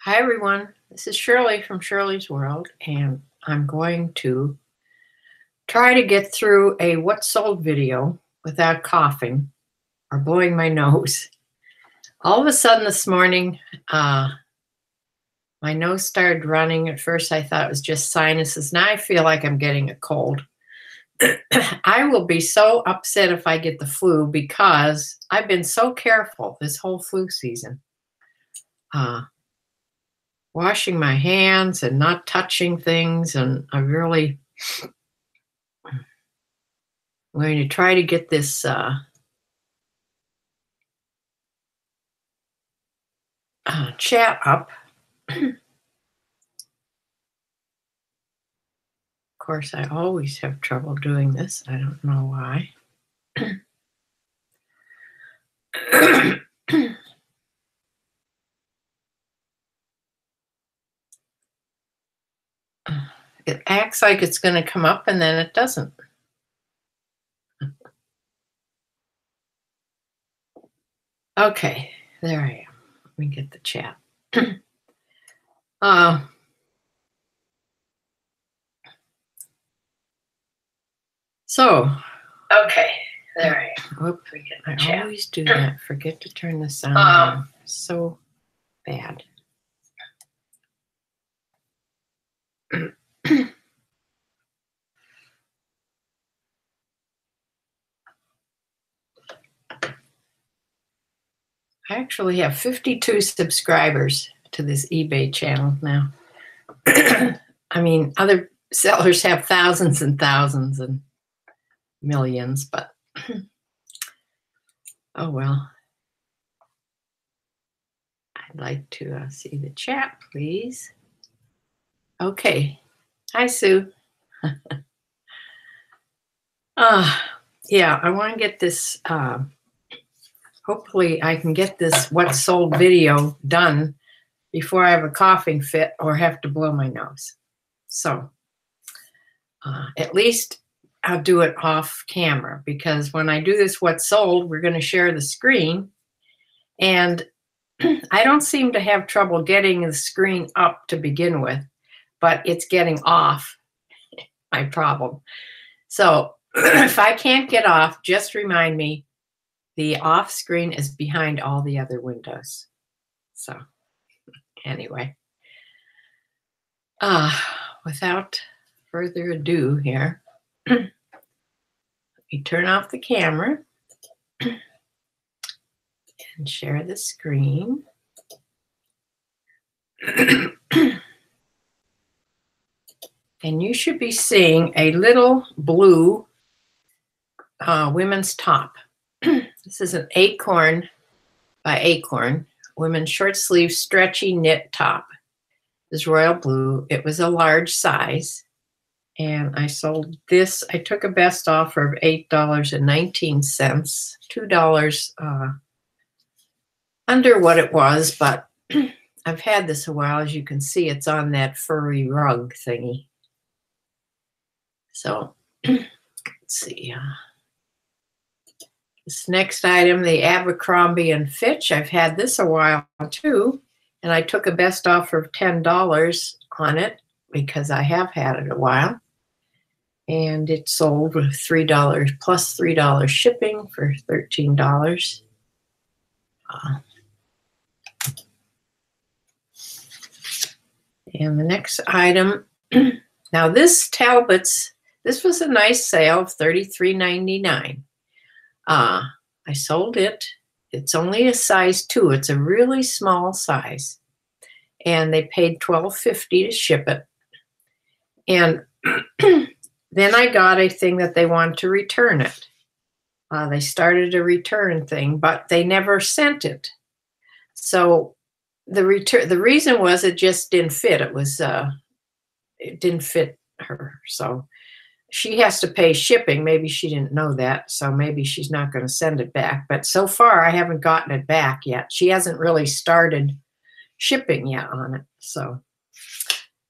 Hi everyone, this is Shirley from Shirley's World, and I'm going to try to get through a What Sold video without coughing or blowing my nose. All of a sudden this morning, my nose started running. At first I thought it was just sinuses. Now I feel like I'm getting a cold. I will be so upset if I get the flu because I've been so careful this whole flu season. Washing my hands and not touching things, and I'm going to try to get this chat up. Of course, I always have trouble doing this. I don't know why. It acts like it's going to come up and then it doesn't. Okay, there I am. Let me get the chat. Okay, there I am. Whoop, I always do that. Forget to turn the sound on. So bad. I actually have 52 subscribers to this eBay channel now. I mean, other sellers have thousands and thousands and millions, but oh well. I'd like to see the chat, please. Okay. Hi, Sue. Yeah, I want to get this, hopefully I can get this What Sold video done before I have a coughing fit or have to blow my nose. So at least I'll do it off camera, because when I do this What Sold, we're going to share the screen, and I don't seem to have trouble getting the screen up to begin with, but it's getting off my problem. So if I can't get off, just remind me the off screen is behind all the other windows. So anyway, without further ado here, let me turn off the camera and share the screen. And you should be seeing a little blue women's top. This is an Acorn by Acorn, women's short sleeve stretchy knit top. This royal blue. It was a large size, and I sold this. I took a best offer of $8.19, $2 under what it was, but I've had this a while. As you can see, it's on that furry rug thingy. So let's see. This next item, the Abercrombie and Fitch. I've had this a while too, and I took a best offer of $10 on it because I have had it a while. And it sold with $3 plus $3 shipping for $13. And the next item, now this Talbot's, this was a nice sale of $33.99. I sold it. It's only a size 2. It's a really small size. And they paid $12.50 to ship it. And then I got a thing that they wanted to return it. They started a return thing, but they never sent it. So the reason was it just didn't fit. It didn't fit her. So she has to pay shipping. Maybe she didn't know that, so maybe she's not going to send it back. But so far, I haven't gotten it back yet. She hasn't really started shipping yet on it, so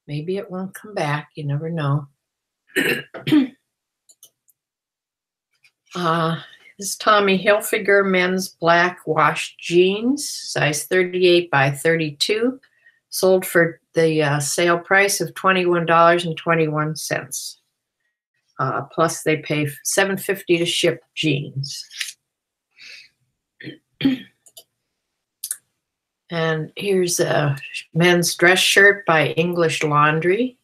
maybe it won't come back. You never know. This Tommy Hilfiger men's black wash jeans, size 38 by 32, Sold for the sale price of $21.21. Plus they pay $7.50 to ship jeans. And here's a men's dress shirt by English Laundry.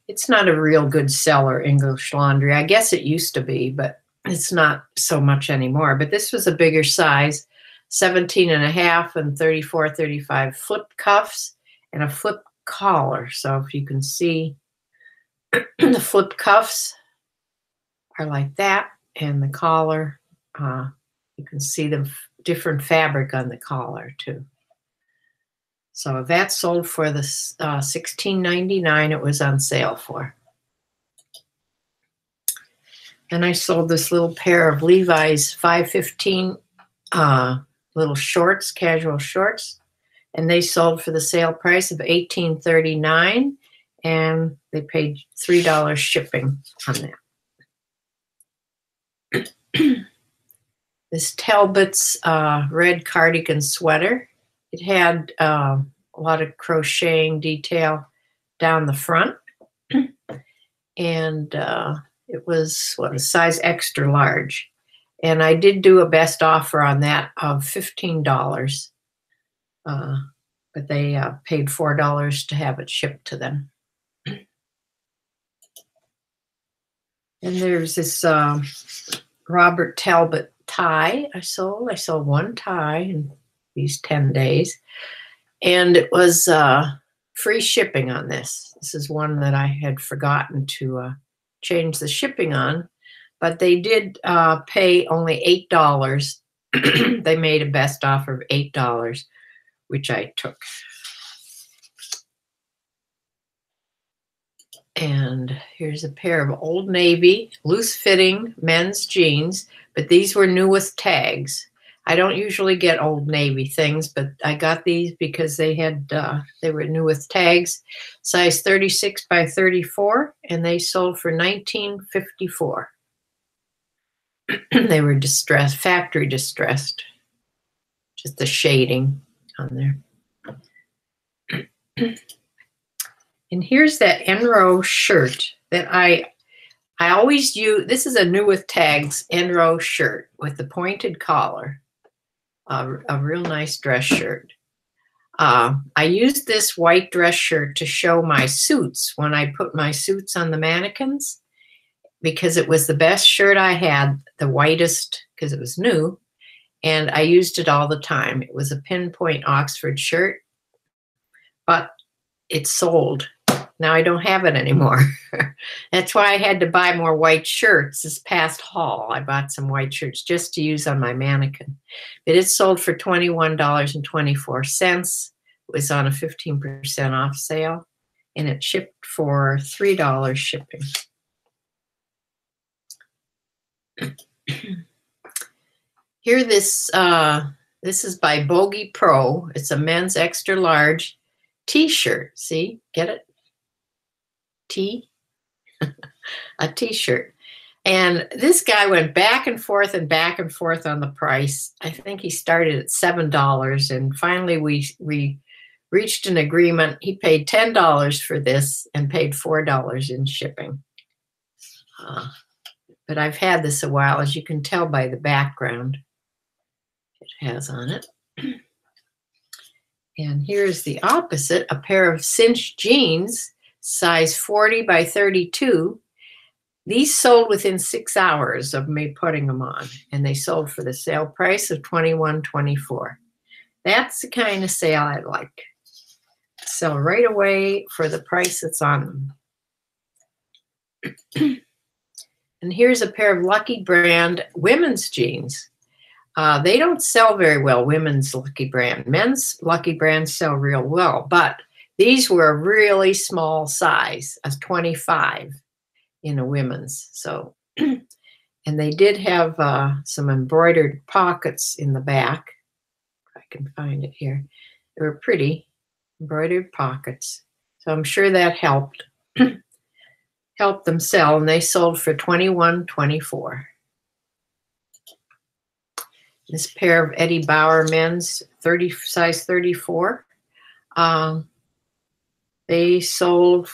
It's not a real good seller, English Laundry. I guess it used to be, but it's not so much anymore. But this was a bigger size, 17.5 and 34-35 flip cuffs and a flip collar. So if you can see, the flip cuffs are like that, and the collar, you can see the different fabric on the collar too. So that sold for the $16.99 it was on sale for. And I sold this little pair of Levi's 515 little shorts, casual shorts, and they sold for the sale price of $18.39, and they paid $3 shipping on that. This Talbot's red cardigan sweater. It had a lot of crocheting detail down the front, and it was a size extra large. And I did do a best offer on that of $15, but they paid $4 to have it shipped to them. And there's this Robert Talbot tie I sold. I sold one tie in these 10 days, and it was free shipping on this. This is one that I had forgotten to change the shipping on, but they did pay only $8. They made a best offer of $8, which I took. And here's a pair of Old Navy loose-fitting men's jeans, but these were new with tags. I don't usually get Old Navy things, but I got these because they had they were new with tags, size 36 by 34, and they sold for $19.54. They were distressed, factory distressed, just the shading on there. And here's that Enro shirt that I always use. This is a new with tags Enro shirt with the pointed collar. A real nice dress shirt. I used this white dress shirt to show my suits when I put my suits on the mannequins, because it was the best shirt I had, the whitest, because it was new, and I used it all the time. It was a pinpoint Oxford shirt, but it sold. Now I don't have it anymore. That's why I had to buy more white shirts this past haul. I bought some white shirts just to use on my mannequin. But it sold for $21.24. It was on a 15% off sale, and it shipped for $3 shipping. Here, this is by Bogey Pro. It's a men's extra large t-shirt. See, get it? A t-shirt. And this guy went back and forth on the price. I think he started at $7, and finally we reached an agreement. He paid $10 for this and paid $4 in shipping. But I've had this a while, as you can tell by the background it has on it. And here's the opposite, a pair of cinched jeans, size 40 by 32. These sold within 6 hours of me putting them on, and they sold for the sale price of $21.24. That's the kind of sale I like. Sell right away for the price that's on them. And here's a pair of Lucky Brand women's jeans. They don't sell very well, women's Lucky Brand. Men's Lucky Brand sell real well, but these were a really small size, a 25 in a women's. So, and they did have some embroidered pockets in the back. If I can find it here. They were pretty embroidered pockets. So I'm sure that helped them sell, and they sold for $21.24. This pair of Eddie Bauer men's size 34. They sold,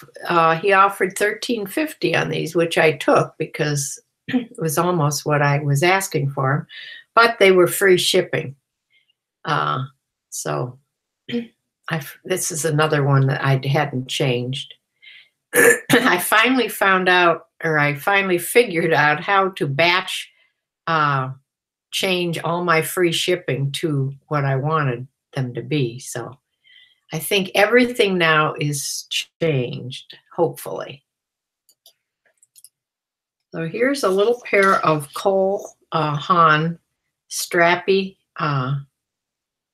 he offered $13.50 on these, which I took because it was almost what I was asking for, but they were free shipping. So this is another one that I hadn't changed. I finally found out, or I finally figured out how to batch change all my free shipping to what I wanted them to be. So I think everything now is changed, hopefully. So here's a little pair of Cole Haan strappy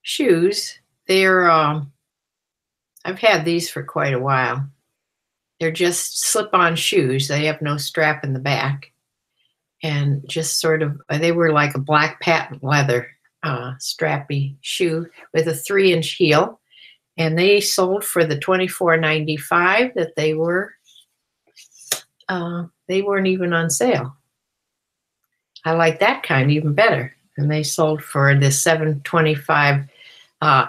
shoes. They're, I've had these for quite a while. They're just slip-on shoes. They have no strap in the back. And just sort of, they were like a black patent leather strappy shoe with a 3-inch heel. And they sold for the $24.95 that they weren't even on sale. I like that kind even better. And they sold for the $7.25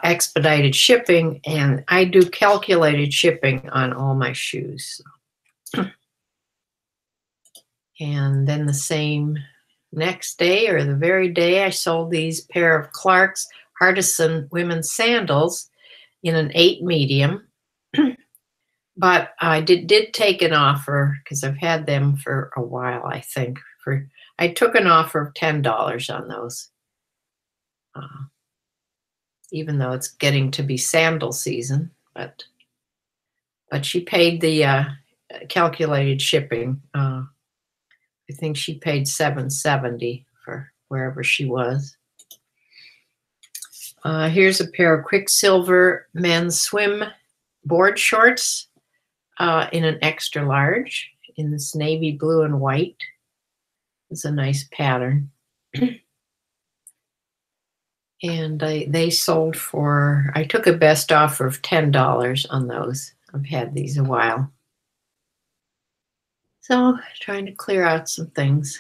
expedited shipping, and I do calculated shipping on all my shoes. And then the same next day, or the very day, I sold these pair of Clark's Artisan women's sandals in an 8 medium. But I did take an offer, because I've had them for a while, I think. I took an offer of $10 on those. Even though it's getting to be sandal season, but she paid the calculated shipping. I think she paid $7.70 for wherever she was. Here's a pair of Quicksilver men's swim board shorts in an extra large in this navy blue and white. It's a nice pattern. And they sold for, I took a best offer of $10 on those. I've had these a while. So trying to clear out some things.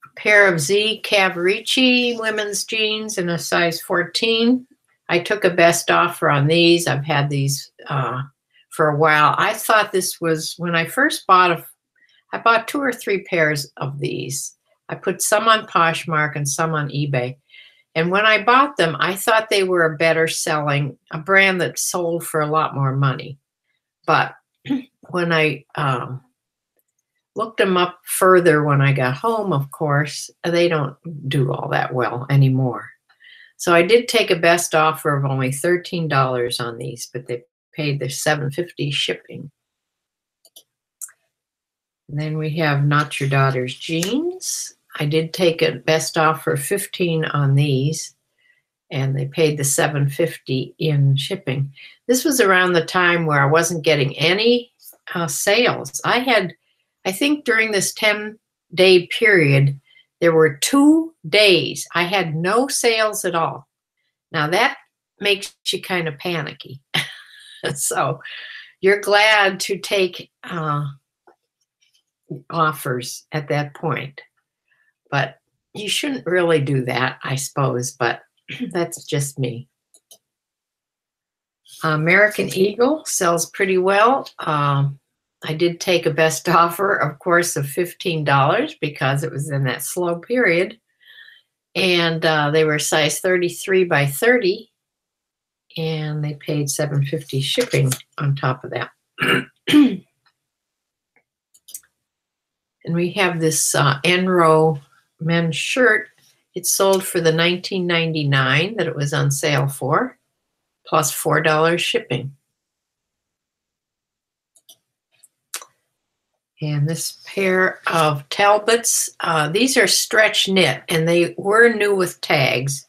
A pair of Z Cavarici women's jeans in a size 14. I took a best offer on these. I've had these for a while. I thought this was, when I first bought I bought 2 or 3 pairs of these. I put some on Poshmark and some on eBay. And when I bought them, I thought they were a better selling, a brand that sold for a lot more money. But when I looked them up further when I got home, of course, they don't do all that well anymore. So I did take a best offer of only $13 on these, but they paid the $7.50 shipping. And then we have Not Your Daughter's jeans. I did take a best offer of $15 on these, and they paid the $7.50 in shipping. This was around the time where I wasn't getting any sales. I think during this 10-day period, there were 2 days I had no sales at all. Now that makes you kind of panicky. So you're glad to take offers at that point. But you shouldn't really do that, I suppose, but that's just me. American Eagle sells pretty well. I did take a best offer, of course, of $15 because it was in that slow period. And they were size 33 by 30, and they paid $7.50 shipping on top of that. And we have this Enro men's shirt. It sold for the $19.99 that it was on sale for, plus $4 shipping. And this pair of Talbots, these are stretch knit, and they were new with tags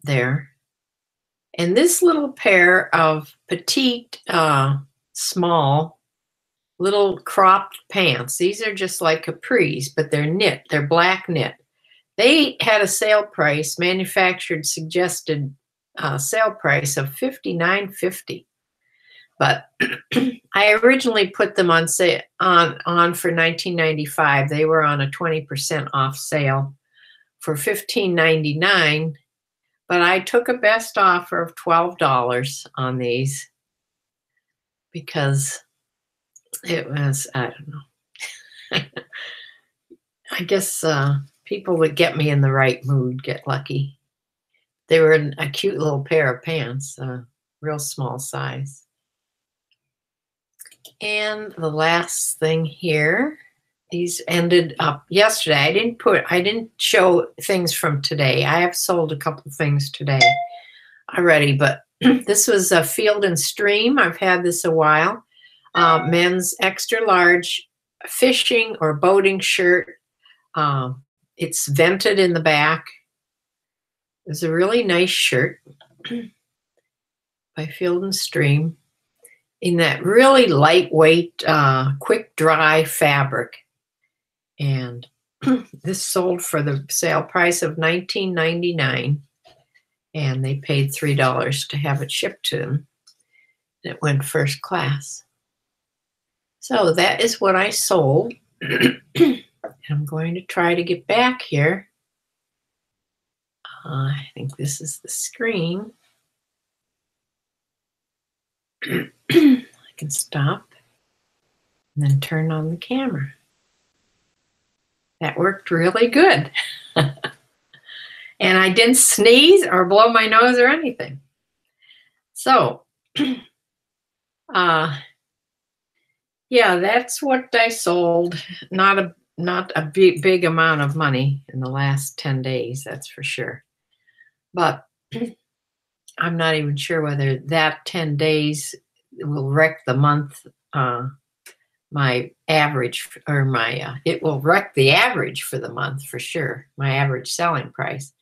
there. And this little pair of petite, small, little cropped pants. These are just like capris, but they're knit. They're black knit. They had a sale price, manufactured suggested sale price of $59.50. But I originally put them on sale on for $19.95. They were on a 20% off sale for $15.99, but I took a best offer of $12 on these because it was, I don't know. I guess people that get me in the right mood get lucky. They were a cute little pair of pants, real small size. And the last thing here, these ended up yesterday. I didn't show things from today. I have sold a couple things today already, but this was a Field and Stream. I've had this a while. Men's extra large fishing or boating shirt. It's vented in the back. It's a really nice shirt by Field and Stream in that really lightweight, quick dry fabric. And this sold for the sale price of $19.99, and they paid $3 to have it shipped to them. It went first class. So that is what I sold. I'm going to try to get back here. I think this is the screen. I can stop and then turn on the camera. That worked really good. And I didn't sneeze or blow my nose or anything. So, yeah, that's what I sold. Not a big amount of money in the last 10 days, that's for sure. But I'm not even sure whether that 10 days will wreck the month, my average, or my, it will wreck the average for the month for sure, my average selling price.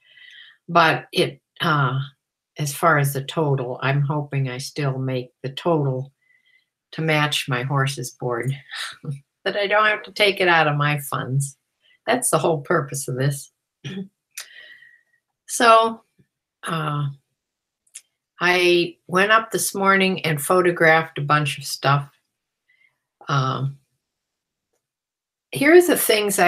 But it, as far as the total, I'm hoping I still make the total to match my horse's board, that I don't have to take it out of my funds. That's the whole purpose of this. So, I went up this morning and photographed a bunch of stuff. Here's the things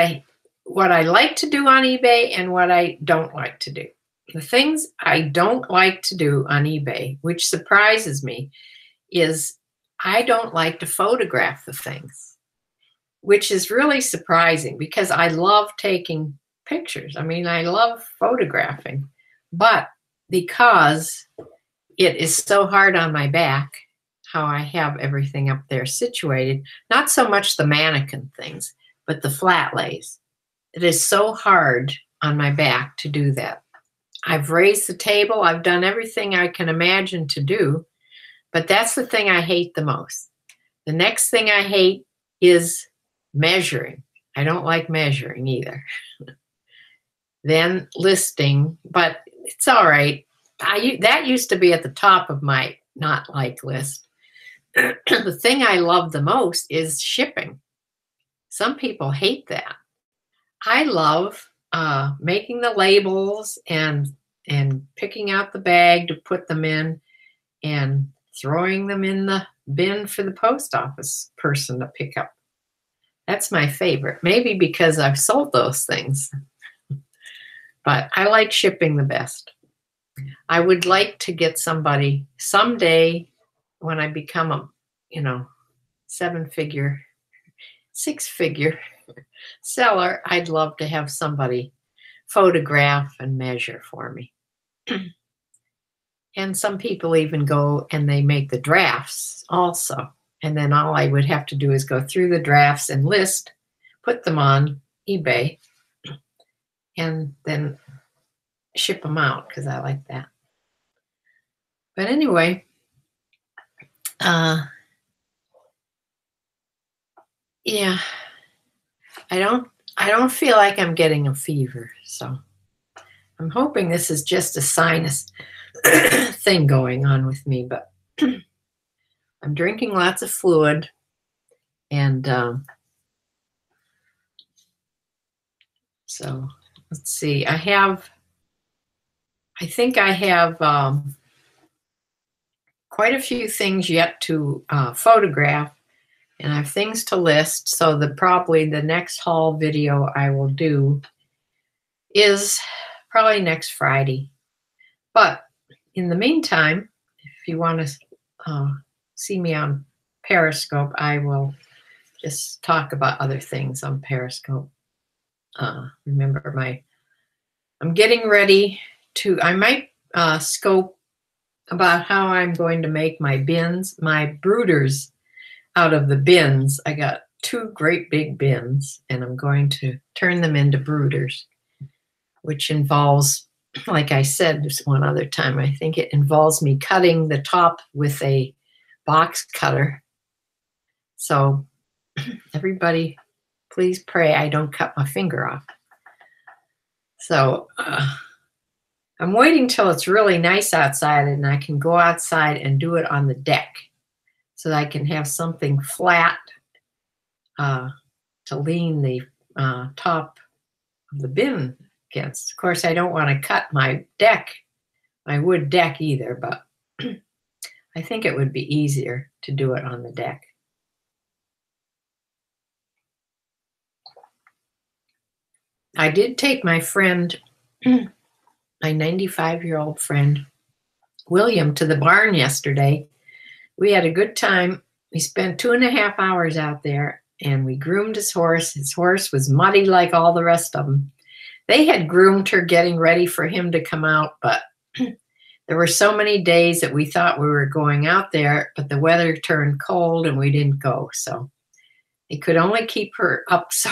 what I like to do on eBay and what I don't like to do. The things I don't like to do on eBay, which surprises me, is I don't like to photograph the things, which is really surprising because I love taking pictures. I mean, I love photographing, but because it is so hard on my back, how I have everything up there situated, not so much the mannequin things, but the flat lays. It is so hard on my back to do that. I've raised the table. I've done everything I can imagine to do, but that's the thing I hate the most. The next thing I hate is measuring. I don't like measuring either. Then listing, but it's all right. That used to be at the top of my not like list. The thing I love the most is shipping. Some people hate that. I love making the labels and picking out the bag to put them in and throwing them in the bin for the post office person to pick up. That's my favorite. Maybe because I've sold those things. But I like shipping the best. I would like to get somebody someday when I become a, six-figure seller, I'd love to have somebody photograph and measure for me. And some people even go and they make the drafts also. And then all I would have to do is go through the drafts and list, put them on eBay, and then ship them out because I like that. But anyway, yeah, I don't feel like I'm getting a fever, so I'm hoping this is just a sinus thing going on with me, but I'm drinking lots of fluid, and so let's see, I think I have quite a few things yet to photograph, and I have things to list. So probably the next haul video I will do is probably next Friday. But in the meantime, if you want to see me on Periscope, I will just talk about other things on Periscope. Remember, I'm getting ready to, I might scope about how I'm going to make my bins, my brooders out of the bins. I got 2 great big bins, and I'm going to turn them into brooders, which involves, like I said this one other time, I think it involves me cutting the top with a box cutter. So everybody, please pray I don't cut my finger off. So I'm waiting till it's really nice outside and I can go outside and do it on the deck so that I can have something flat to lean the top of the bin against. Of course, I don't want to cut my deck, my wood deck either, but I think it would be easier to do it on the deck. I did take my friend, my 95-year-old friend, William, to the barn yesterday. We had a good time. We spent 2.5 hours out there, and we groomed his horse. His horse was muddy like all the rest of them. They had groomed her getting ready for him to come out, but there were so many days that we thought we were going out there, but the weather turned cold and we didn't go. So they could only keep her up so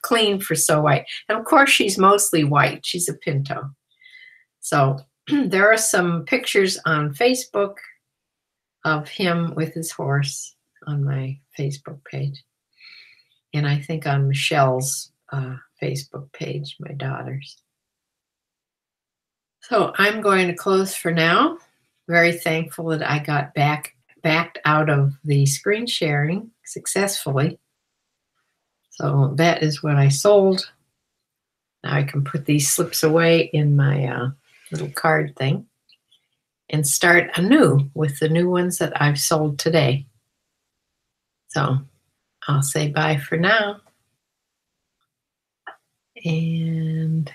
clean for so white. And of course, she's mostly white. She's a pinto. So there are some pictures on Facebook of him with his horse on my Facebook page. And I think on Michelle's Facebook page, my daughter's. So I'm going to close for now. Very thankful that I got backed out of the screen sharing successfully. So that is what I sold. Now I can put these slips away in my little card thing and start anew with the new ones that I've sold today. So I'll say bye for now. And